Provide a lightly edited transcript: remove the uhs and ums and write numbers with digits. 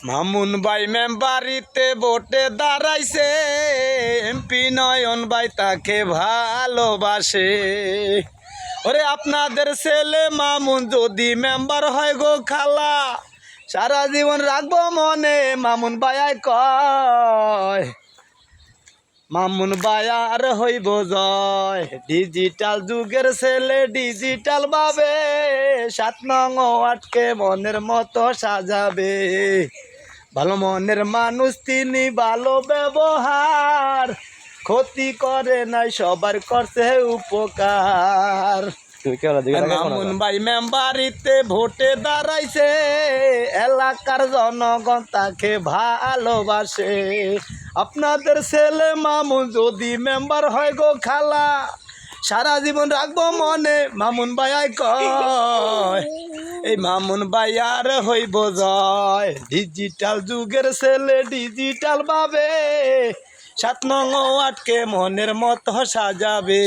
মামুন ভাই মেম্বারিতে ভোটে দাঁড়াইছে, এমপি নয়ন ভাই তাকে ভালোবাসে। ওরে আপনাদের ছেলে মামুন যদি মেম্বার হয় গো খালা, সারা জীবন রাখবো মনে মামুন ভাই কয়। মামুন ভাইয়ার হইব জয়, ডিজিটাল যুগের ছেলে ডিজিটাল ভাবে 7 নং ওয়ার্ডকে মনের মতো সাজাবে। ভালো মনের মানুষ তিনি, ভালো ব্যবহার, ক্ষতি করে নাই সবার করছে উপকার। মামুন ভাই মেম্বারিতে ভোটে দাঁড়াইছে, এলাকার জনগণ তাকে ভালোবাসে। আপনাদের ছেলে মামুন যদি মেম্বার হয় গো খালা, সারা জীবন রাখবো মনে মামুন ভাই কয়। এই মামুন ভাইয়ার হইব জয়, ডিজিটাল যুগের ছেলে ডিজিটাল ভাবে 7 নং ওয়ার্ডকে মনের মতো সাজাবে।